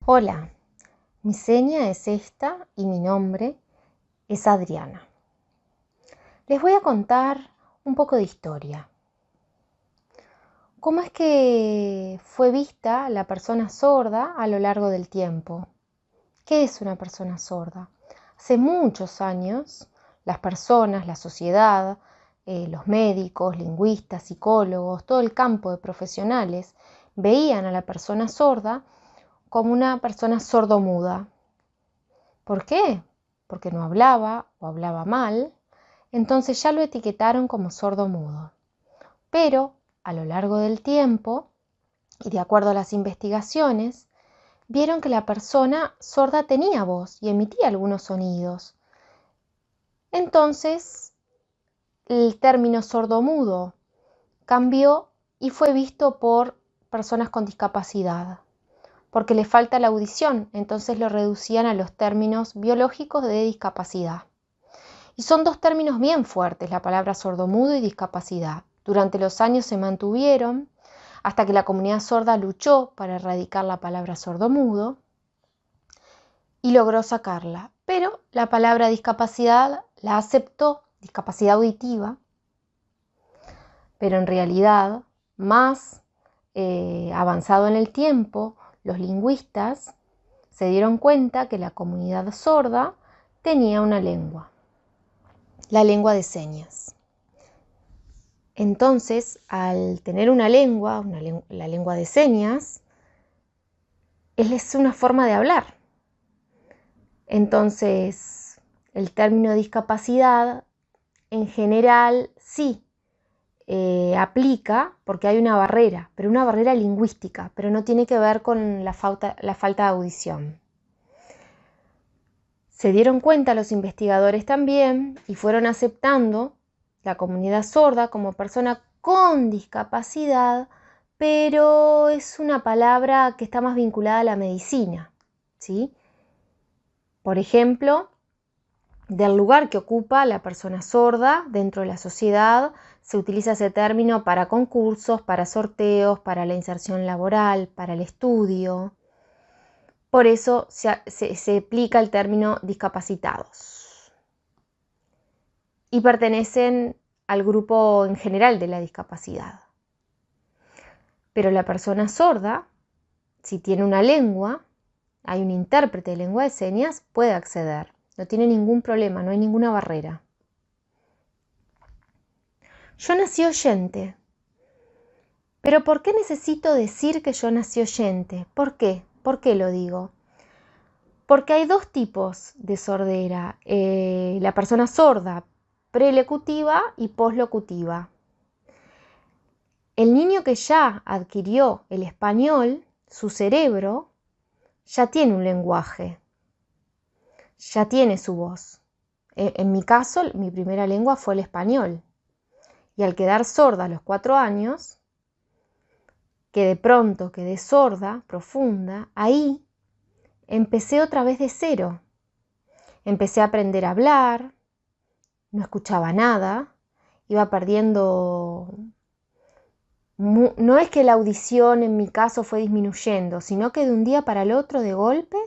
Hola, mi seña es esta y mi nombre es Adriana. Les voy a contar un poco de historia. ¿Cómo es que fue vista la persona sorda a lo largo del tiempo? ¿Qué es una persona sorda? Hace muchos años, las personas, la sociedad, los médicos, lingüistas, psicólogos, todo el campo de profesionales veían a la persona sorda como una persona sordomuda. ¿Por qué? Porque no hablaba o hablaba mal, entonces ya lo etiquetaron como sordo-mudo. Pero a lo largo del tiempo, y de acuerdo a las investigaciones, vieron que la persona sorda tenía voz y emitía algunos sonidos. Entonces, el término sordo-mudo cambió y fue visto por personas con discapacidad, porque le falta la audición, entonces lo reducían a los términos biológicos de discapacidad. Y son dos términos bien fuertes, la palabra sordomudo y discapacidad. Durante los años se mantuvieron hasta que la comunidad sorda luchó para erradicar la palabra sordomudo y logró sacarla. Pero la palabra discapacidad la aceptó, discapacidad auditiva, pero en realidad, más avanzado en el tiempo, los lingüistas se dieron cuenta que la comunidad sorda tenía una lengua, la lengua de señas. Entonces, al tener una lengua, la lengua de señas, es una forma de hablar. Entonces, el término discapacidad en general sí aplica porque hay una barrera, pero una barrera lingüística, pero no tiene que ver con la falta de audición. Se dieron cuenta los investigadores también y fueron aceptando la comunidad sorda como persona con discapacidad, pero es una palabra que está más vinculada a la medicina, ¿sí? Por ejemplo, del lugar que ocupa la persona sorda dentro de la sociedad, se utiliza ese término para concursos, para sorteos, para la inserción laboral, para el estudio. Por eso se aplica el término discapacitados. Y pertenecen al grupo en general de la discapacidad. Pero la persona sorda, si tiene una lengua, hay un intérprete de lengua de señas, puede acceder. No tiene ningún problema, no hay ninguna barrera. Yo nací oyente. ¿Pero por qué necesito decir que yo nací oyente? ¿Por qué? ¿Por qué lo digo? Porque hay dos tipos de sordera. La persona sorda prelocutiva y poslocutiva. El niño que ya adquirió el español, su cerebro, ya tiene un lenguaje, ya tiene su voz. En mi caso, mi primera lengua fue el español. Y al quedar sorda a los 4 años, que de pronto quedé sorda, profunda, ahí empecé otra vez de cero. Empecé a aprender a hablar, no escuchaba nada, iba perdiendo. No es que la audición en mi caso fue disminuyendo, sino que de un día para el otro de golpe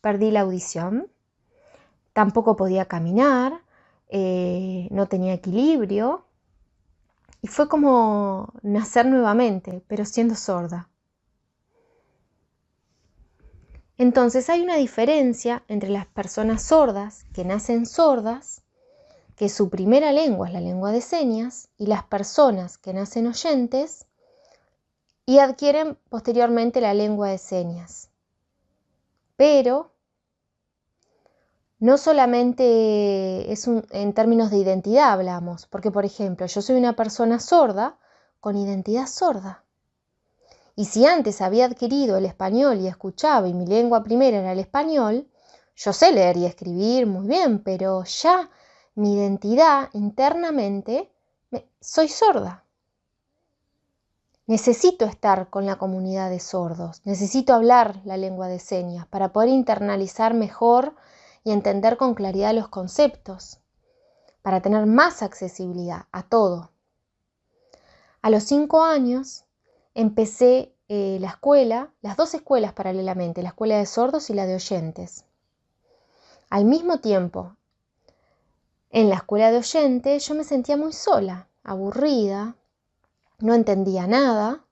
perdí la audición. Tampoco podía caminar, no tenía equilibrio y fue como nacer nuevamente, pero siendo sorda. Entonces hay una diferencia entre las personas sordas que nacen sordas, que su primera lengua es la lengua de señas, y las personas que nacen oyentes y adquieren posteriormente la lengua de señas. Pero no solamente en términos de identidad hablamos, porque por ejemplo yo soy una persona sorda con identidad sorda. Y si antes había adquirido el español y escuchaba y mi lengua primera era el español, yo sé leer y escribir muy bien, pero ya mi identidad internamente soy sorda. Necesito estar con la comunidad de sordos, necesito hablar la lengua de señas para poder internalizar mejor y entender con claridad los conceptos, para tener más accesibilidad a todo. A los 5 años empecé la escuela, las dos escuelas paralelamente, la escuela de sordos y la de oyentes. Al mismo tiempo, en la escuela de oyentes yo me sentía muy sola, aburrida, no entendía nada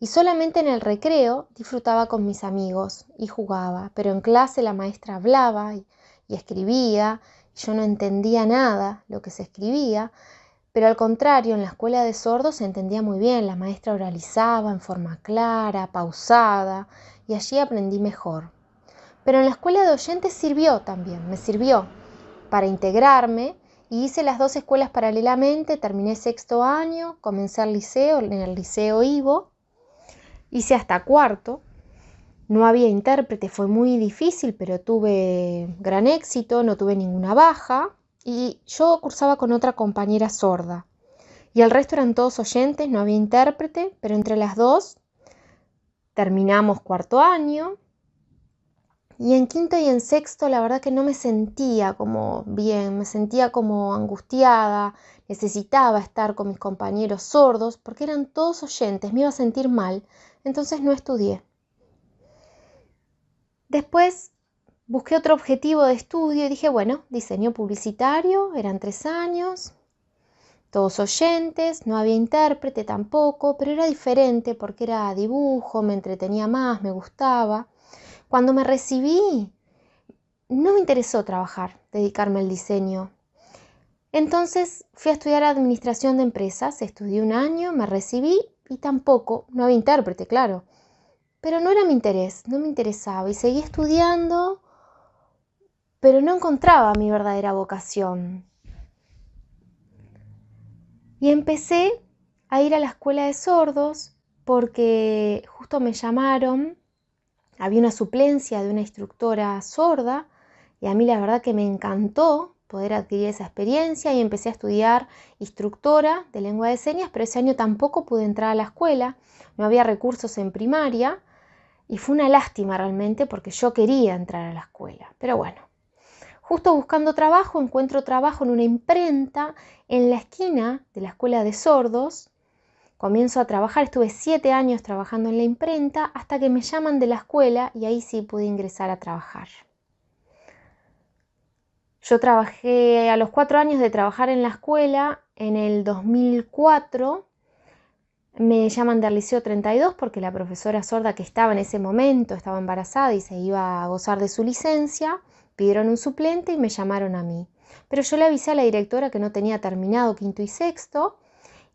y solamente en el recreo disfrutaba con mis amigos y jugaba, pero en clase la maestra hablaba y escribía, y yo no entendía nada lo que se escribía, pero al contrario, en la escuela de sordos se entendía muy bien, la maestra oralizaba en forma clara, pausada, y allí aprendí mejor. Pero en la escuela de oyentes sirvió también, me sirvió para integrarme y hice las dos escuelas paralelamente, terminé sexto año, comencé el liceo, en el liceo Ivo, hice hasta cuarto, no había intérprete, fue muy difícil, pero tuve gran éxito, no tuve ninguna baja y yo cursaba con otra compañera sorda y el resto eran todos oyentes, no había intérprete, pero entre las dos terminamos cuarto año. Y en quinto y en sexto la verdad que no me sentía como bien, me sentía como angustiada, necesitaba estar con mis compañeros sordos porque eran todos oyentes, me iba a sentir mal, entonces no estudié. Después busqué otro objetivo de estudio y dije, bueno, diseño publicitario, eran 3 años, todos oyentes, no había intérprete tampoco, pero era diferente porque era dibujo, me entretenía más, me gustaba. Cuando me recibí, no me interesó trabajar, dedicarme al diseño. Entonces fui a estudiar administración de empresas, estudié 1 año, me recibí y tampoco, no había intérprete, claro. Pero no era mi interés, no me interesaba y seguí estudiando, pero no encontraba mi verdadera vocación. Y empecé a ir a la escuela de sordos porque justo me llamaron, había una suplencia de una instructora sorda y a mí la verdad que me encantó poder adquirir esa experiencia y empecé a estudiar instructora de lengua de señas, pero ese año tampoco pude entrar a la escuela, no había recursos en primaria y fue una lástima realmente porque yo quería entrar a la escuela, pero bueno. Justo buscando trabajo, encuentro trabajo en una imprenta en la esquina de la escuela de sordos. Comienzo a trabajar, estuve 7 años trabajando en la imprenta hasta que me llaman de la escuela y ahí sí pude ingresar a trabajar. Yo trabajé a los 4 años de trabajar en la escuela, en el 2004 me llaman del Liceo 32 porque la profesora sorda que estaba en ese momento estaba embarazada y se iba a gozar de su licencia, pidieron un suplente y me llamaron a mí. Pero yo le avisé a la directora que no tenía terminado quinto y sexto.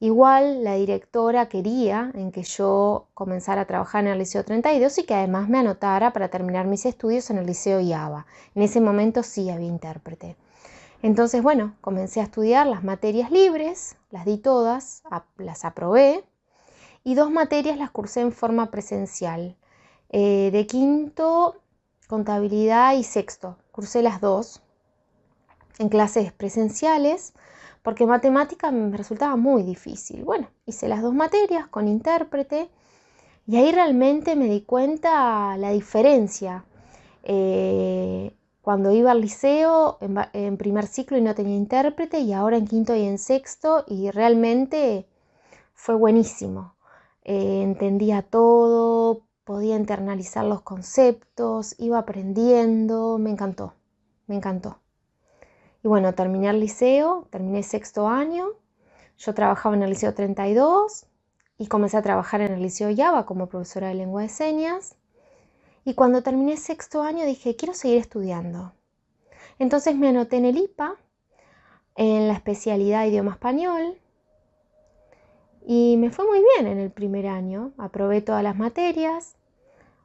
Igual la directora quería en que yo comenzara a trabajar en el Liceo 32 y que además me anotara para terminar mis estudios en el Liceo IABA. En ese momento sí había intérprete. Entonces, bueno, comencé a estudiar las materias libres, las di todas, las aprobé y 2 materias las cursé en forma presencial. De quinto, contabilidad y sexto, cursé las 2 en clases presenciales porque matemática me resultaba muy difícil. Bueno, hice las 2 materias con intérprete y ahí realmente me di cuenta la diferencia. Cuando iba al liceo en primer ciclo y no tenía intérprete y ahora en quinto y en sexto y realmente fue buenísimo. Entendía todo, podía internalizar los conceptos, iba aprendiendo, me encantó, me encantó. Y bueno, terminé el liceo, terminé sexto año, yo trabajaba en el Liceo 32 y comencé a trabajar en el Liceo IABA como profesora de lengua de señas. Y cuando terminé sexto año dije, quiero seguir estudiando. Entonces me anoté en el IPA, en la especialidad de idioma español, y me fue muy bien en el primer año, aprobé todas las materias.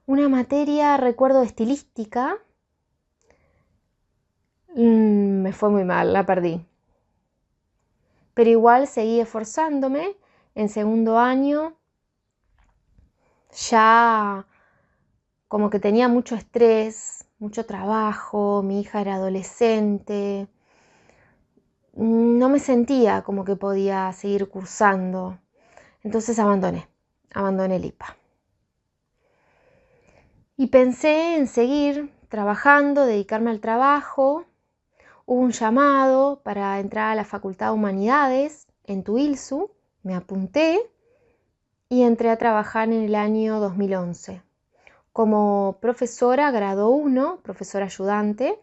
Una materia, recuerdo, estilística, me fue muy mal, la perdí. Pero igual seguí esforzándome. En segundo año ya como que tenía mucho estrés, mucho trabajo, mi hija era adolescente. No me sentía como que podía seguir cursando. Entonces abandoné el IPA. Y pensé en seguir trabajando, dedicarme al trabajo. Hubo un llamado para entrar a la Facultad de Humanidades en Tuilsu, me apunté y entré a trabajar en el año 2011 como profesora grado 1, profesora ayudante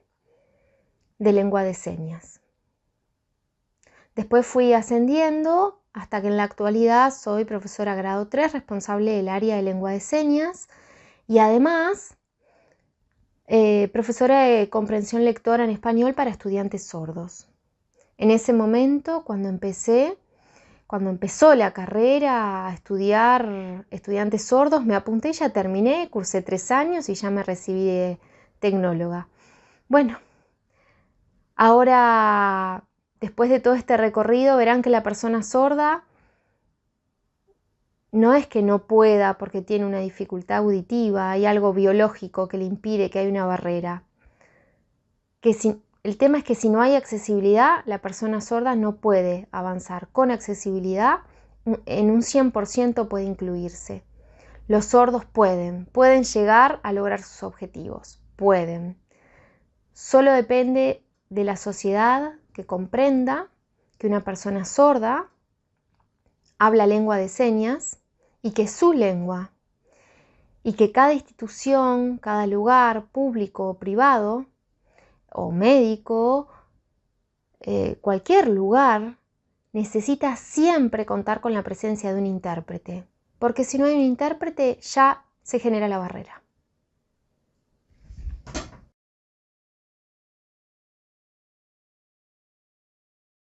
de lengua de señas. Después fui ascendiendo hasta que en la actualidad soy profesora grado 3, responsable del área de lengua de señas y además profesora de comprensión lectora en español para estudiantes sordos. En ese momento, cuando empezó la carrera a estudiar estudiantes sordos, me apunté y ya terminé, cursé 3 años y ya me recibí de tecnóloga. Bueno, ahora, después de todo este recorrido, verán que la persona sorda no es que no pueda porque tiene una dificultad auditiva, hay algo biológico que le impide, que hay una barrera. El tema es que si no hay accesibilidad, la persona sorda no puede avanzar. Con accesibilidad, en un 100% puede incluirse. Los sordos pueden llegar a lograr sus objetivos, pueden. Solo depende de la sociedad que comprenda que una persona sorda habla lengua de señas y que es su lengua, y que cada institución, cada lugar público o privado o médico, cualquier lugar necesita siempre contar con la presencia de un intérprete, porque si no hay un intérprete ya se genera la barrera.